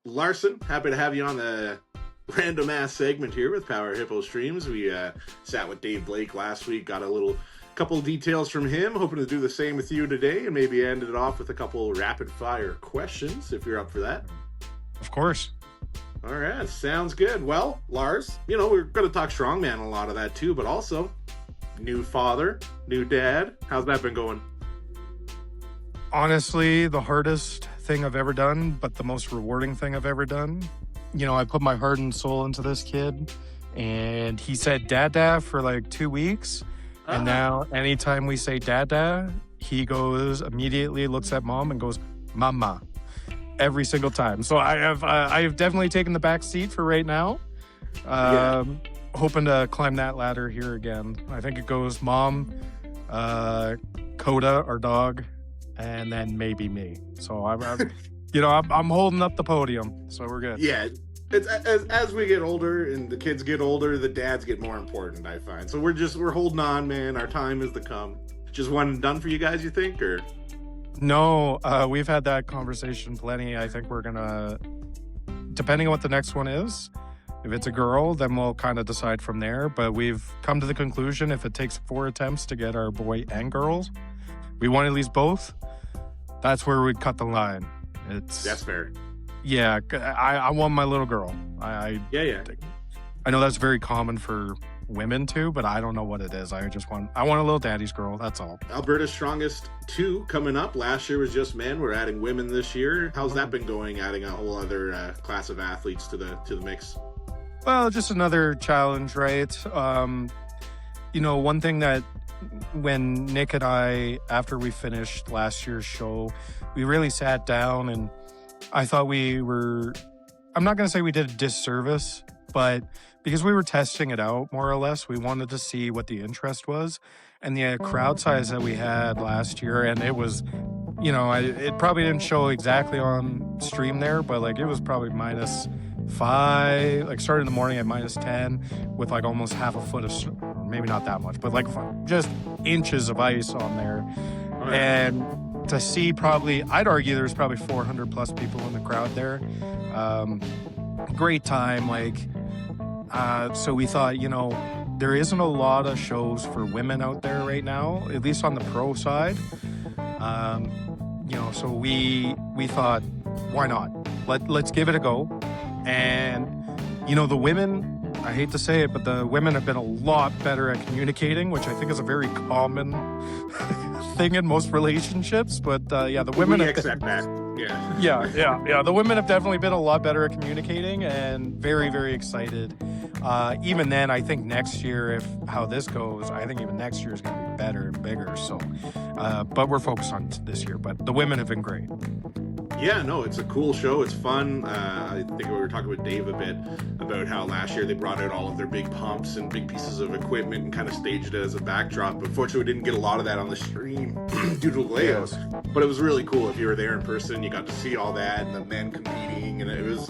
Larson, happy to have you on the random ass segment here with Power Hippo Streams. We sat with Dave Blake last week, got a couple details from him, hoping to do the same with you today, and maybe ended it off with a couple rapid fire questions if you're up for that. Of course. All right, sounds good. Well, Lars, we're going to talk strongman a lot of that too, but also new father, new dad. How's that been going? Honestly, the hardest thing I've ever done, but the most rewarding thing I've ever done. I put my heart and soul into this kid, and he said dada for like 2 weeks. And now anytime we say dada, he goes immediately, looks at mom and goes, mama, every single time. So I have definitely taken the back seat for right now. Hoping to climb that ladder here again. I think it goes mom, Coda, our dog, and then maybe me. So I'm holding up the podium, so we're good. Yeah, it's as we get older and the kids get older, the dads get more important, I find. So we're holding on, man. Our time is to come. Just one and done for you guys, you think, or? No, we've had that conversation plenty. I think we're gonna, depending on what the next one is. If it's a girl, then we'll kind of decide from there. But we've come to the conclusion if it takes 4 attempts to get our boy and girls, we want at least both. That's where we'd cut the line. That's fair. Yeah, I want my little girl. Yeah. I know that's very common for women too, but I don't know what it is. I want a little daddy's girl. That's all. Albertas Strongest 2 coming up. Last year was just men. We're adding women this year. How's that been going? Adding a whole other class of athletes to the mix. Well, just another challenge, right? One thing that when Nick and I, after we finished last year's show, we really sat down and I thought I'm not going to say we did a disservice, but because we were testing it out more or less, we wanted to see what the interest was. And the crowd size that we had last year, and it was, it probably didn't show exactly on stream there, but like it was probably -5, like started in the morning at -10 with like almost half a foot of snow, maybe not that much, but like just inches of ice on there. Oh, yeah. And to see I'd argue there's probably 400 plus people in the crowd there. Great time. So we thought, there isn't a lot of shows for women out there right now, at least on the pro side. So we thought, why not? Let's give it a go. And, the women, I hate to say it, but the women have been a lot better at communicating, which I think is a very common thing in most relationships. But the women accept that. Yeah. The women have definitely been a lot better at communicating and very, very excited. Even then, I think next year, how this goes, I think even next year is going to be better and bigger. So, but we're focused on this year. But the women have been great. Yeah, no, it's a cool show. It's fun. I think we were talking with Dave a bit about how last year they brought out all of their big pumps and big pieces of equipment and kind of staged it as a backdrop. Unfortunately, we didn't get a lot of that on the stream due to the layouts. But it was really cool. If you were there in person, you got to see all that and the men competing, and it was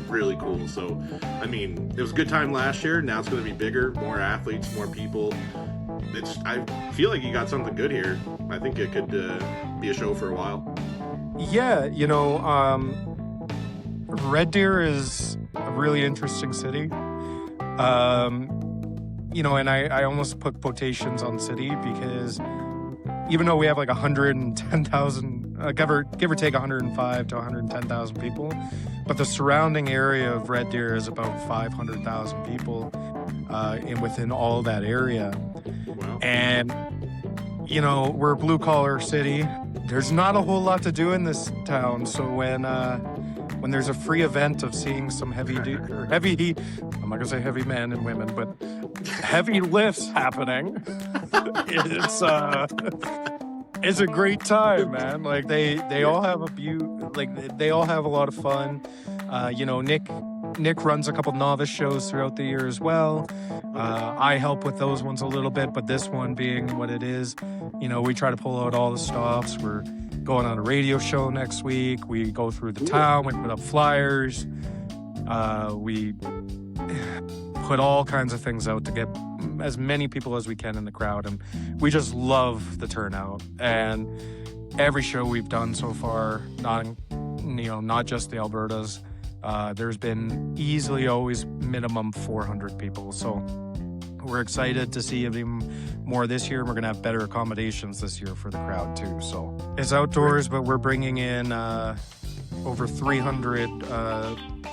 really cool. So, it was a good time last year. Now it's going to be bigger, more athletes, more people. I feel like you got something good here. I think it could be a show for a while. Yeah, Red Deer is a really interesting city. And I almost put quotations on city because even though we have like 110,000, give or take 105 to 110,000 people, but the surrounding area of Red Deer is about 500,000 people within all that area. Wow. And, we're a blue-collar city. There's not a whole lot to do in this town, so when there's a free event of seeing some I'm not gonna say heavy men and women, but heavy lifts happening, it's a great time, man. Like they all have they all have a lot of fun. Nick runs a couple novice shows throughout the year as well. I help with those ones a little bit, but this one being what it is, we try to pull out all the stops. We're going on a radio show next week. We go through the town. We put up flyers. We put all kinds of things out to get as many people as we can in the crowd. And we just love the turnout. And every show we've done so far, not just the Albertas, There's been easily always minimum 400 people. So we're excited to see even more this year. We're going to have better accommodations this year for the crowd too. So it's outdoors, but we're bringing in over 300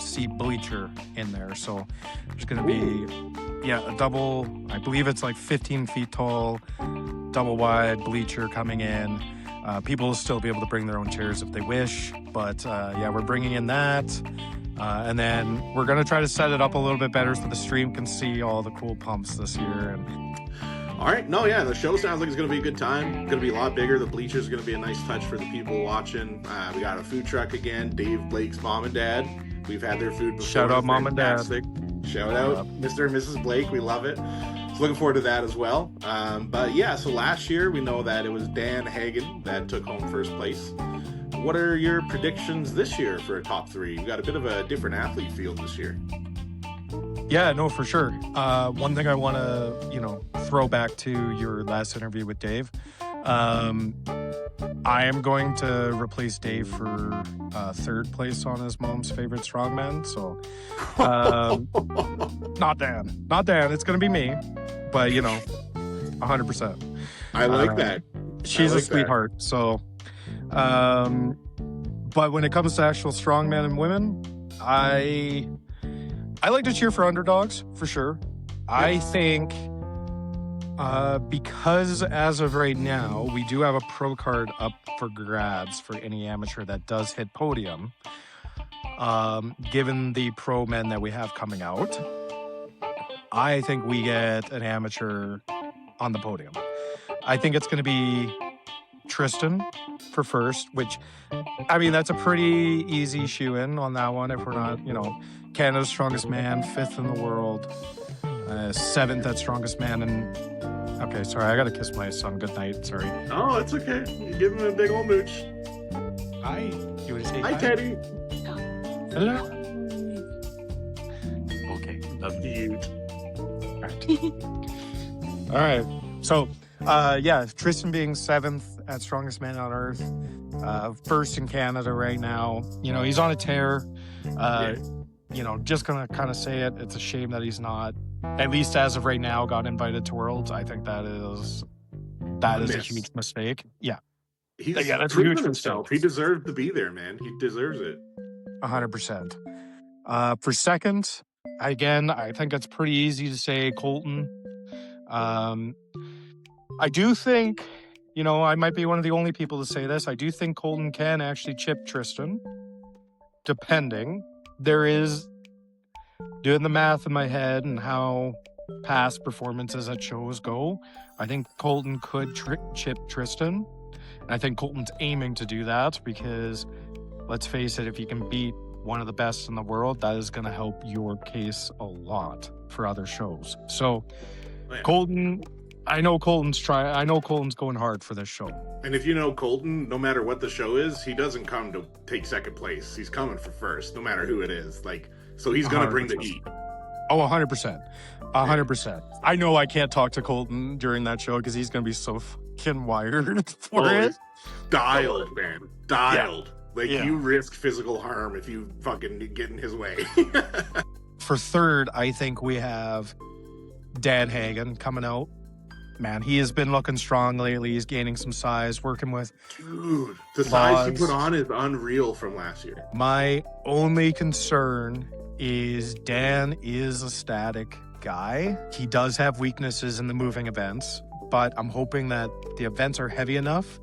seat bleacher in there. So there's going to be, a double, I believe it's like 15 feet tall, double wide bleacher coming in. People will still be able to bring their own chairs if they wish. But we're bringing in that. And then we're going to try to set it up a little bit better so the stream can see all the cool pumps this year. All right. No, yeah, the show sounds like it's going to be a good time. It's going to be a lot bigger. The bleachers are going to be a nice touch for the people watching. We got a food truck again, Dave Blake's mom and dad. We've had their food before. Shout out, Mom and Dad. Shout out, Mr. and Mrs. Blake. We love it. So looking forward to that as well. So last year we know that it was Dan Hagen that took home first place. What are your predictions this year for a top three? You got a bit of a different athlete field this year. Yeah, no, for sure. One thing I want to, throw back to your last interview with Dave. I am going to replace Dave for third place on his mom's favorite strongman. So, not Dan. It's going to be me, but 100%. I like that. She's a sweetheart. That. So, but when it comes to actual strongmen and women, I like to cheer for underdogs for sure. I think because as of right now, we do have a pro card up for grabs for any amateur that does hit podium. Given the pro men that we have coming out, I think we get an amateur on the podium. I think it's going to be Tristan for first, which, I mean, that's a pretty easy shoe-in on that one if we're not, Canada's strongest man, 5th in the world, 7th at strongest man. And okay, sorry, I gotta kiss my son goodnight. Sorry. Oh, it's okay. You give him a big old mooch. Hi. You want to say hi? Hi, Teddy. Hello. Okay, love you. All right. So, Tristan being 7th at strongest man on earth, first in Canada right now. He's on a tear. Just gonna kind of say it. It's a shame that he's not, at least as of right now, got invited to Worlds. I think that is a huge mistake. Yeah. That's proven himself. He deserved to be there, man. He deserves it. 100%. For second, again, I think it's pretty easy to say Colton. I do think, I might be one of the only people to say this. I do think Colton can actually chip Tristan, depending. There is, doing the math in my head and how past performances at shows go, I think Colton could chip Tristan. And I think Colton's aiming to do that because, let's face it, if you can beat one of the best in the world, that is going to help your case a lot for other shows. So, Colton, I know Colton's going hard for this show. And if you know Colton, no matter what the show is, he doesn't come to take second place. He's coming for first, no matter who it is. So he's going to bring the heat. Oh, 100%. 100%. I know I can't talk to Colton during that show because he's going to be so fucking wired for it. Dialed, man. Dialed. Yeah. You risk physical harm if you fucking get in his way. For third, I think we have Dan Hagen coming out. Man, he has been looking strong lately. He's gaining some size, working with... Dude, the size he put on is unreal from last year. My only concern is Dan is a static guy. He does have weaknesses in the moving events, but I'm hoping that the events are heavy enough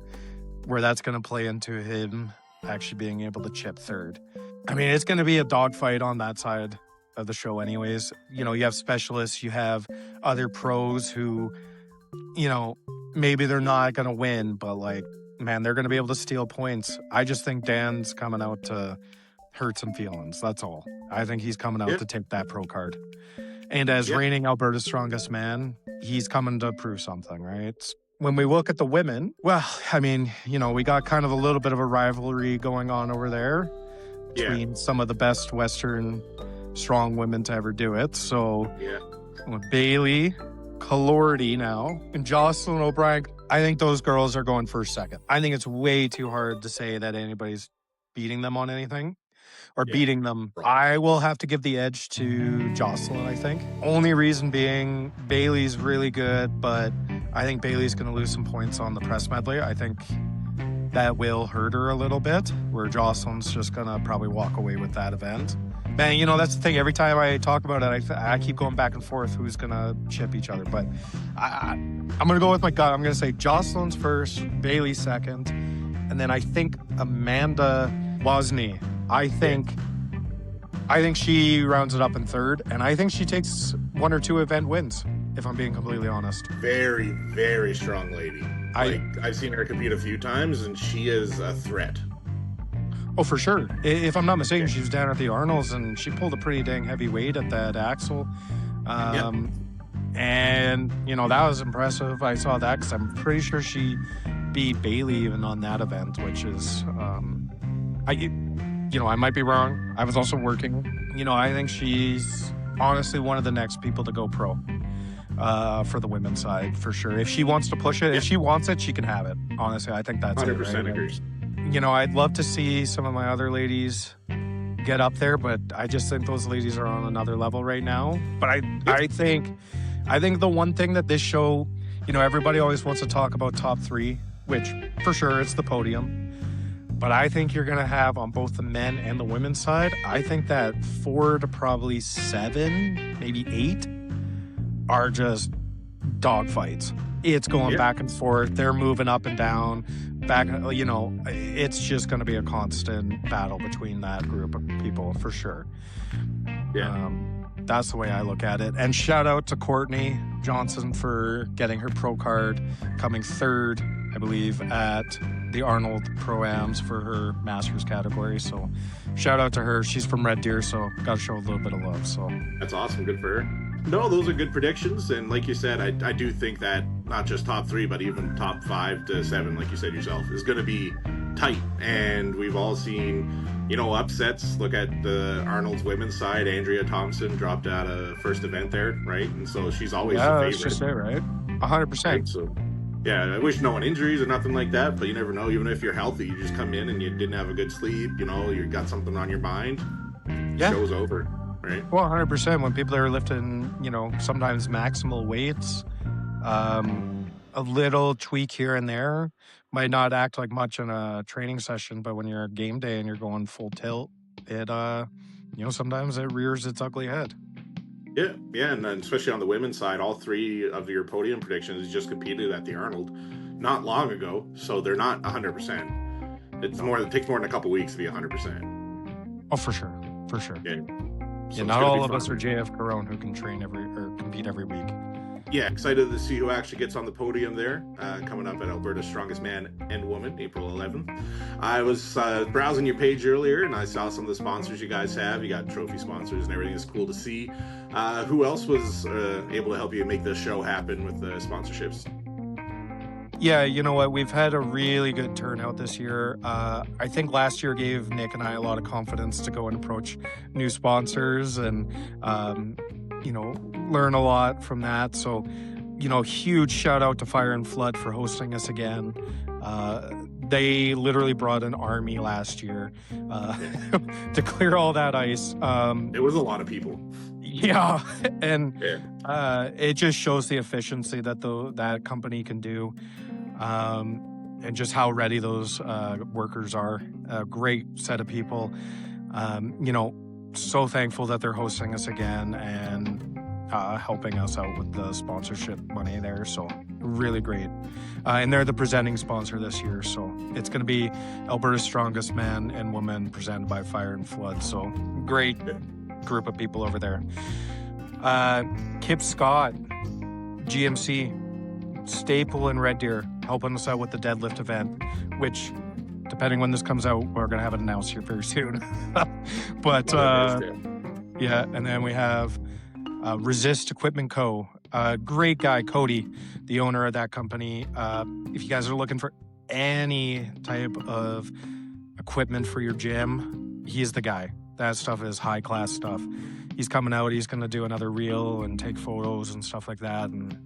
where that's going to play into him actually being able to chip third. I mean, it's going to be a dogfight on that side of the show anyways. You have specialists, you have other pros who... maybe they're not going to win, but they're going to be able to steal points. I just think Dan's coming out to hurt some feelings. That's all. I think he's coming out to take that pro card. And as reigning Alberta's strongest man, he's coming to prove something, right? When we look at the women, well, I mean, we got kind of a little bit of a rivalry going on over there between some of the best Western strong women to ever do it. So with Bailey, Kalordi now, and Jocelyn O'Brien, I think those girls are going first, second. I think it's way too hard to say that anybody's beating them on anything. or Yeah. beating them. Right. I will have to give the edge to Jocelyn, I think. Only reason being Bailey's really good, but I think Bailey's going to lose some points on the press medley. I think that will hurt her a little bit, where Jocelyn's just going to probably walk away with that event. Man, you know, that's the thing. Every time I talk about it, I keep going back and forth who's going to chip each other. But I'm going to go with my gut. I'm going to say Jocelyn's first, Bailey second, and then I think Amanda Wozni. I think she rounds it up in third, and I think she takes 1 or 2 event wins, if I'm being completely honest. Very, very strong lady. I've seen her compete a few times, and she is a threat. Oh, for sure. If I'm not mistaken, she was down at the Arnolds, and she pulled a pretty dang heavy weight at that axle. And, you know, that was impressive. I saw that because I'm pretty sure she beat Bailey even on that event, which is, I might be wrong. I was also working. You know, I think she's honestly one of the next people to go pro for the women's side, for sure. If she wants to push it, if she wants it, she can have it. Honestly, I think that's 100% agrees. You know, I'd love to see some of my other ladies get up there, but I just think those ladies are on another level right now. But I think the one thing that this show, you know, everybody always wants to talk about top 3, which for sure it's the podium. But I think you're going to have on both the men and the women's side, I think that 4 to probably 7, maybe 8 are just dogfights. It's going back and forth. They're moving up and down. Back, you know, it's just going to be a constant battle between that group of people for sure. Yeah. That's the way I look at it. And shout out to Courtney Johnson for getting her pro card, coming third, I believe, at the Arnold Pro-Ams for her Masters category. So shout out to her. She's from Red Deer, so got to show a little bit of love. So that's awesome. Good for her. No, those are good predictions. And like you said, I do think that not just top 3, but even top 5 to 7, like you said yourself, is going to be tight. And we've all seen, you know, upsets. Look at the Arnold's women's side. Andrea Thompson dropped out of first event there, right? And so she's always the favorite. That's just it, right? 100%. Right? So, yeah, I wish no one injuries or nothing like that, but you never know. Even if you're healthy, you just come in and you didn't have a good sleep, you know, you got something on your mind, show's over, right? Well, 100%. When people are lifting, you know, sometimes maximal weights, a little tweak here and there might not act like much in a training session, but when you're game day and you're going full tilt, it, you know, sometimes it rears its ugly head. Yeah, and then especially on the women's side, all 3 of your podium predictions just competed at the Arnold not long ago, so they're not 100%. It takes more than a couple weeks to be 100%. Oh, for sure. So not all of us are JF Caron who can compete every week. Yeah, excited to see who actually gets on the podium there, coming up at Alberta's Strongest Man and Woman, April 11th. I was browsing your page earlier, and I saw some of the sponsors you guys have. You got trophy sponsors and everything. It's cool to see. Who else was able to help you make this show happen with the sponsorships? Yeah, you know what? We've had a really good turnout this year. I think last year gave Nick and I a lot of confidence to go and approach new sponsors and, you know, learn a lot from that. So, you know, huge shout out to Fire and Flood for hosting us again. They literally brought an army last year to clear all that ice. It was a lot of people. Yeah, and it just shows the efficiency that that company can do, and just how ready those workers are. A great set of people. You know, so thankful that they're hosting us again and helping us out with the sponsorship money there. So really great. And they're the presenting sponsor this year. So it's going to be Alberta's Strongest Man and Woman presented by Fire and Flood. So great group of people over there. Kip Scott, GMC, staple in Red Deer, helping us out with the deadlift event, which, depending when this comes out, we're going to have it announced here very soon. But yeah, and then we have Resist Equipment Co. Great guy, Cody, the owner of that company. If you guys are looking for any type of equipment for your gym, he's the guy. That stuff is high class stuff. He's coming out. He's going to do another reel and take photos and stuff like that. And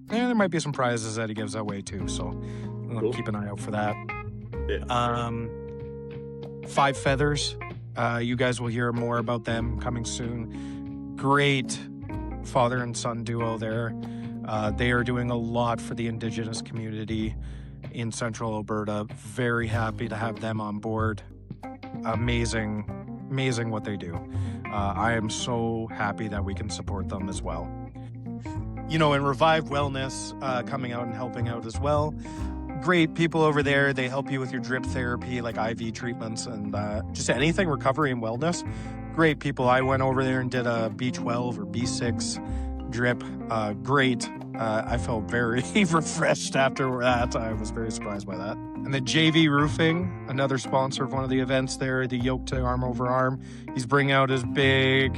there might be some prizes that he gives away too. So we'll keep an eye out for that. Yeah. 5 Feathers. You guys will hear more about them coming soon. Great father and son duo there. They are doing a lot for the Indigenous community in Central Alberta. Very happy to have them on board. Amazing what they do. I am so happy that we can support them as well. You know, and Revive Wellness coming out and helping out as well. Great people over there. They help you with your drip therapy, like IV treatments, and just anything recovery and wellness. Great people. I went over there and did a B12 or B6 drip. Great. I felt very refreshed after that. I was very surprised by that. And then JV Roofing, another sponsor of one of the events there, the yoke to arm over arm. He's bringing out his big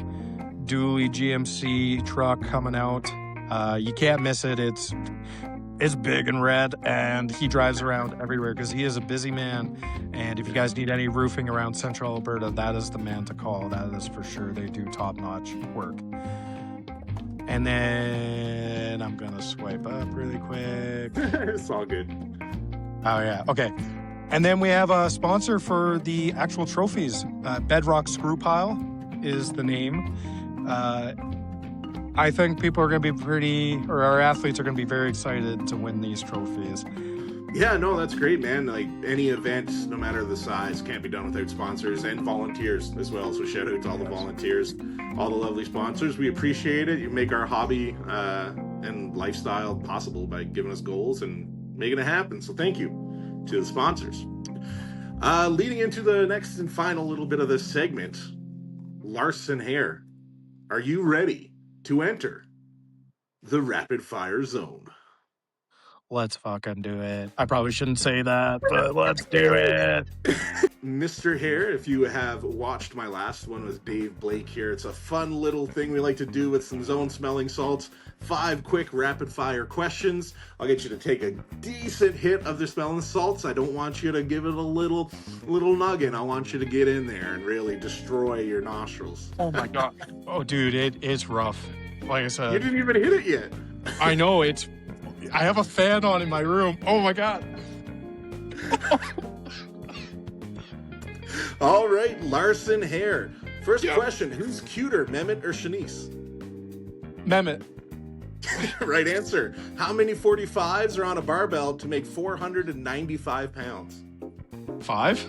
dually GMC truck coming out. You can't miss it. It's big and red, and he drives around everywhere because he is a busy man. And if you guys need any roofing around Central Alberta, that is the man to call. That is for sure. They do top-notch work. And then I'm going to swipe up really quick. It's all good. Oh, yeah. Okay. And then we have a sponsor for the actual trophies. Bedrock Screw Pile is the name. I think people are going to be our athletes are going to be very excited to win these trophies. Yeah, no, that's great, man. Like, any event, no matter the size, can't be done without sponsors and volunteers as well. So shout out to all the volunteers, all the lovely sponsors. We appreciate it. You make our hobby and lifestyle possible by giving us goals and making it happen. So thank you to the sponsors. Leading into the next and final little bit of this segment, Larson Hehr, are you ready to enter the rapid fire zone? Let's fucking do it. I probably shouldn't say that, but let's do it. Mr. Hehr, if you have watched my last one with Dave Blake here, it's a fun little thing we like to do with some zone smelling salts. 5 quick rapid fire questions. I'll get you to take a decent hit of the smelling salts. I don't want you to give it a little nugget. I want you to get in there and really destroy your nostrils. Oh my God. Oh, dude, it's rough. Like I said. You didn't even hit it yet. I know, I have a fan on in my room. Oh my God. All right, Larson Hehr. First question, who's cuter, Mehmet or Shanice? Mehmet. Right answer. How many 45s are on a barbell to make 495 pounds? 5?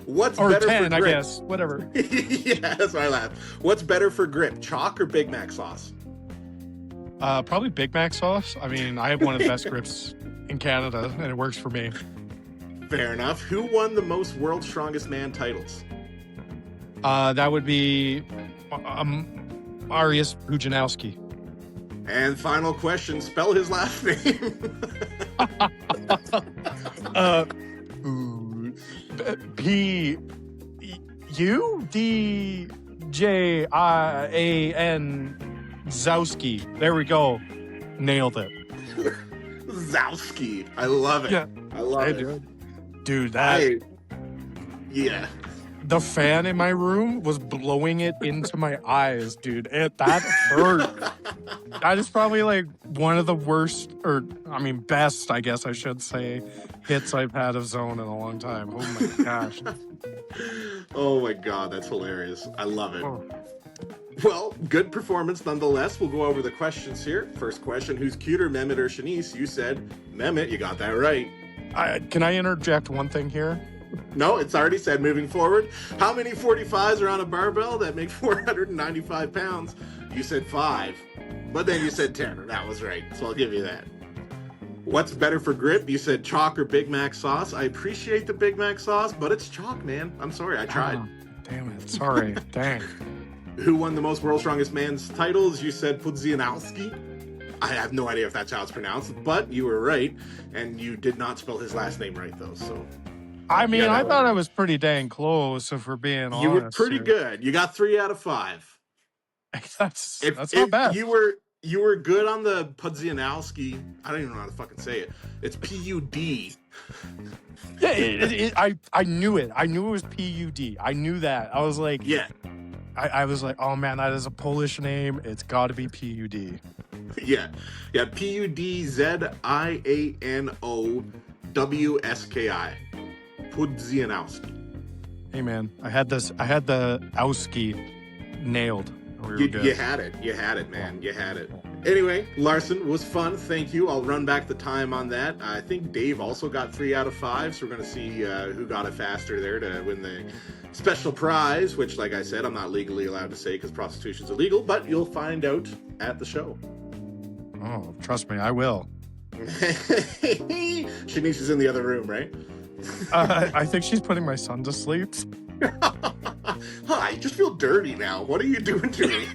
What's or better 10, for grip? I guess. Whatever. Yeah, that's why I laughed. What's better for grip, chalk or Big Mac sauce? Probably Big Mac sauce. I mean, I have one of the best grips in Canada, and it works for me. Fair enough. Who won the most World's Strongest Man titles? That would be Arius Pujanowski. And final question, spell his last name. P-U-D-J-I-A-N Zowski. There we go. Nailed it. Zowski. I love it. Yeah. I love it. Dude, yeah. The fan in my room was blowing it into my eyes, dude. That hurt. That is probably like one of the worst, best, I guess I should say, hits I've had of zone in a long time. Oh my gosh. Oh my God, that's hilarious. I love it. Oh. Well, good performance nonetheless. We'll go over the questions here. First question, who's cuter, Mehmet or Shanice? You said Mehmet. You got that right. Can I interject one thing here? No, it's already said. Moving forward, how many 45s are on a barbell that make 495 pounds? You said 5, but then you said 10. That was right, so I'll give you that. What's better for grip? You said chalk or Big Mac sauce. I appreciate the Big Mac sauce, but it's chalk, man. I'm sorry, I tried. Oh, damn it. Sorry. Dang. Who won the most World's Strongest Man's titles? You said Pudzianowski. I have no idea if that's how it's pronounced, but you were right, and you did not spell his last name right, though, so... I mean, I thought I was pretty dang close, if we're being honest. You were pretty good. You got 3 out of 5. That's not bad. You were good on the Pudzianowski. I don't even know how to fucking say it. It's P-U-D. Yeah, I knew it. I knew it was P-U-D. I knew that. I was like... Yeah. I was like, oh man, that is a Polish name. It's got to be P-U-D. Yeah. P-U-D-Z-I-A-N-O-W-S-K-I. Pudzianowski. Hey man, I had the Owski nailed. We were good. You had it, man. You had it. Anyway, Larson, was fun. Thank you. I'll run back the time on that. I think Dave also got 3 out of 5, so we're going to see who got it faster there to win the special prize, which, like I said, I'm not legally allowed to say because prostitution's illegal, but you'll find out at the show. Oh, trust me, I will. Shanisha's in the other room, right? I think she's putting my son to sleep. I just feel dirty now. What are you doing to me?